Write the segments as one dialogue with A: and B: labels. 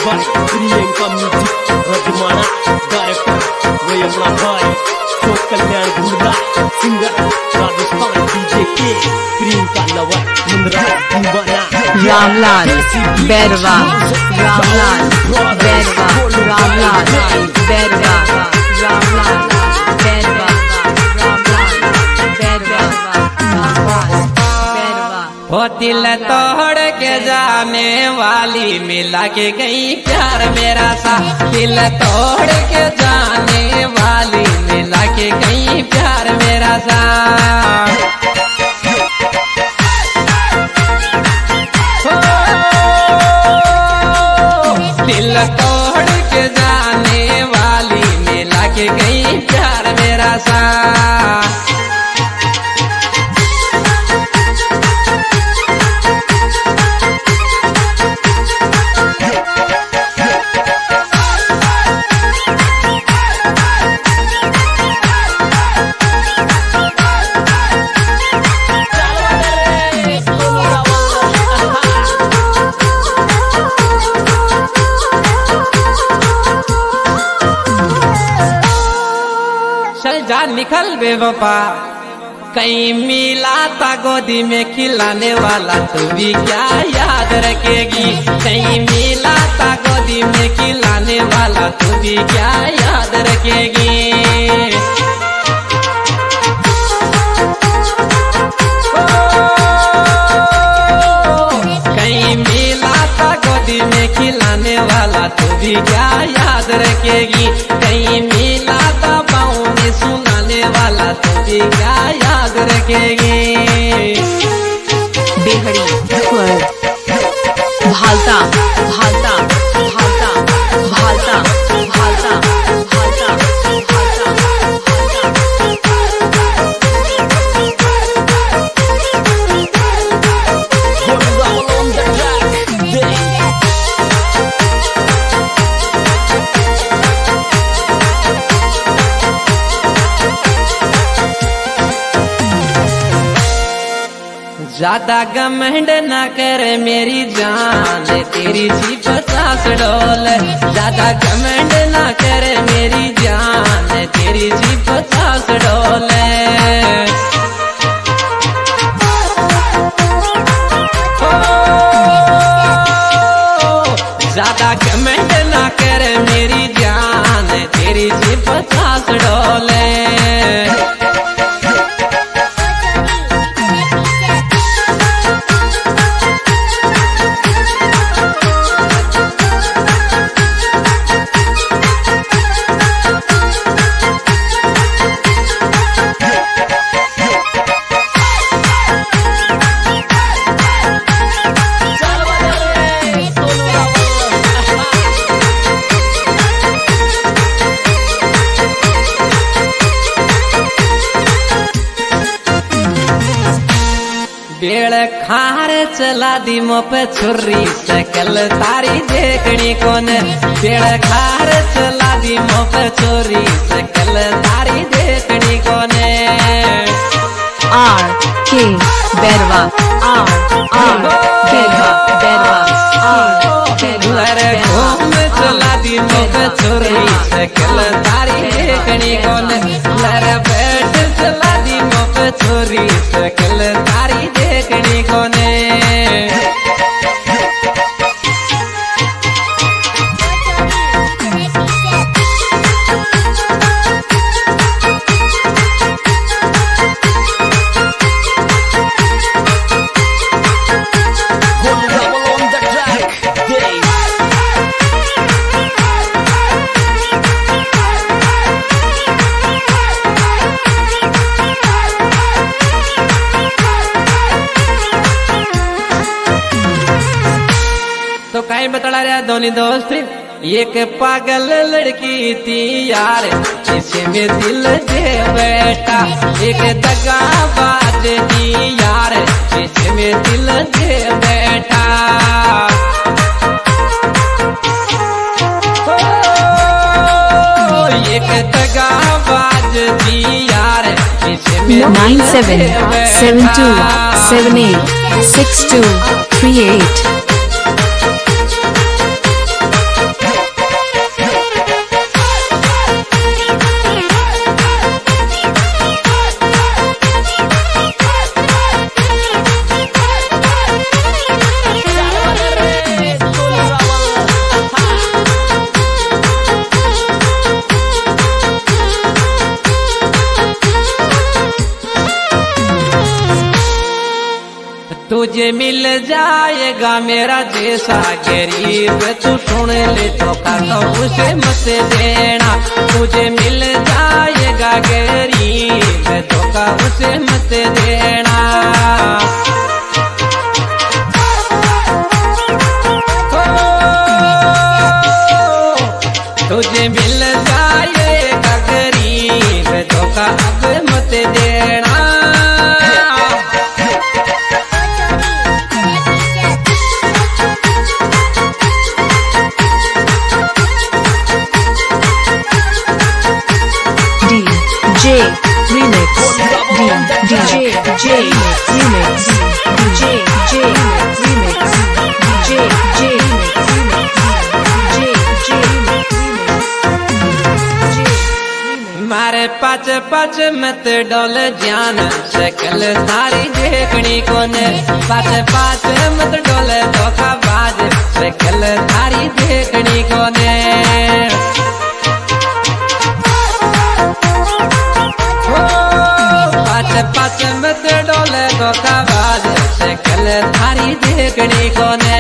A: by Priyanka Music, Rajmana, Director, Vayamla Bhai, Shok Kalyan Gurda, Singer, Rajasthan, DJ K, Priyanka Lawar, Mundra, Divana,
B: Ramlal, Berwa, Ramlal, Berwa, Ramlal, Berwa, Ramlal, Berwa, Ramlal, Berwa,
C: वो दिल तोड़ के जाने वाली मिला के गई प्यार मेरा सा। दिल तोड़ के जाने वाली मिला के गई प्यार मेरा सा। दिल तोड़ के जाने वाली मिला के गई प्यार मेरा सा। जा निकल बेवफा, कहीं मिला था गोदी में खिलाने वाला, तू भी क्या याद रखेगी। कहीं मिला था गोदी में खिलाने वाला, तू भी क्या याद रखेगी। कहीं मिला था गोदी में खिलाने वाला, तू भी क्या याद रखेगी। कहीं मिला था बाहों में सुनाने वाला, तू भी क्या याद रखेगी।
B: बेहड़ी, भालता, भालता, भालता, भालता, भालता, भालता,
C: ज्यादा घमंड ना कर मेरी जान, तेरी जी 50 डोल। ज्यादा घमंड ना कर मेरी जान, तेरी जी 50 डोल। ज्यादा घमंड ना कर मेरी जान, तेरी जी 50 डोल। बेड़ खार चला दी मो पे छुरी, सकल तारी देखनी कौन। बेड़ खार चला दी मो पे छुरी, सकल तारी देखनी कौन।
B: आर के बेरवा, आर बेरवा, बेरवा,
C: घूम चला दी मो पे छुरी, सकल तारी देखनी कौन। लर बैठ चला दी मो पे छुरी, सकल तारी देखनी कौन। तो कहीं बतला रहा दोनों दोस्त, एक पागल लड़की थी यार, जिसमें दिल दे बैठा। एक दगाबाज थी यार, जिसमें दिल दे बैठा। एक दगाबाज थी यार, जिसमें
B: 9772786238
C: तुझे मिल जाएगा मेरा जैसा गरीब, तू सुन ले धोखा तो उसे मत देना। तुझे मिल जाएगा गरीब, धोखा उसे मत देना। तुझे मिल जाएगा गरीब, धोखा अब मत देना।
B: DJ Remix, DJ Remix, DJ Remix, DJ
C: मारे पाच पाच मत डोल जान, शकल थारी देखनी कोने। पाच पाच मत डोल धोखाबाज, शकल थारी देखनी कोने। पाच पाच मत डोल धोखाबाज, शकल थारी देखनी कोने।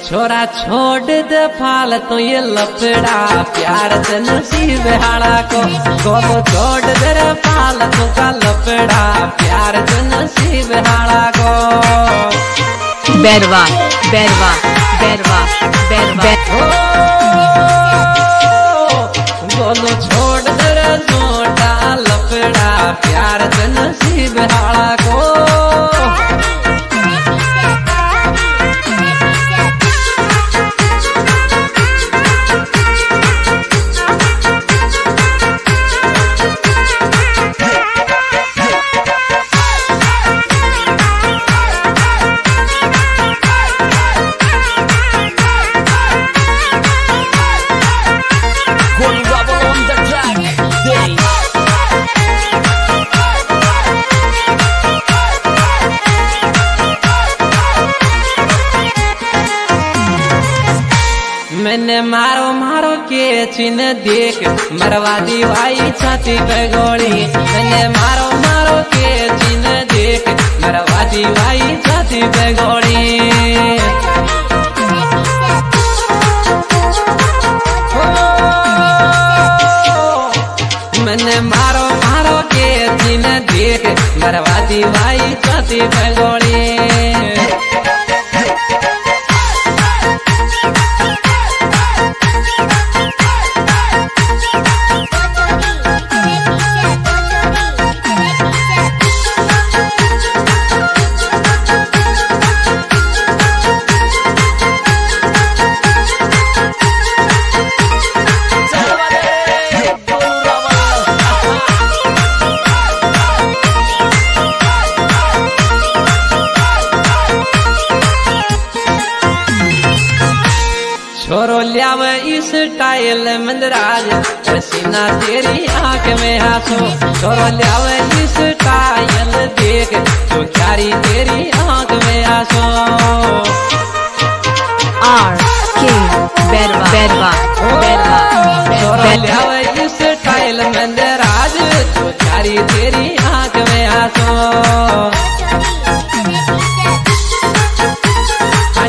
C: छोरा छोड़ दे फालतू ये लफड़ा, प्यार से नसीब हाड़ा को। गोलो छोड़ दे फालतू का लफड़ा, प्यार से नसीब हाड़ा को।
B: Berwa, Berwa, Berwa, Berwa.
C: गोलो छोड़ दे छोटा लफड़ा, प्यार से नसीब हाड़ा को। मैंने मारो मारो के चिन्ह देख, मरवा दी भाई छाती पे गोली। मैंने मारो मारो के चिन्ह देख, मरवा दी भाई छाती पे गोली। मैंने मारो मारो के चिन्ह देख, मरवा दी भाई छाती पे गोली। छोरो ल्याव इस स्टाइल मंदराज, पसीना तेरी आंख में आंसू। छोरो ल्याव इस स्टाइल देख, तो क्यारी तेरी आंख में आंसू।
B: RK Berwa, Berwa, Berwa,
C: छोरो ल्याव इस स्टाइल मंदराज, तो क्यारी तेरी आंख में आंसू।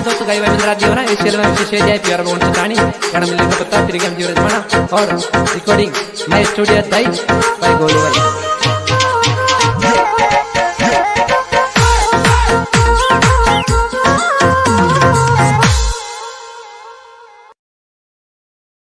C: दोस्तों गाइस मेरा जीवन है, इस चैनल में विशेष है प्यार लोगों से कहानी कारण मिलने को पता तरीके हम जीवन बना और रिकॉर्डिंग मैं स्टूडियो दाई बाय गोलू वाली।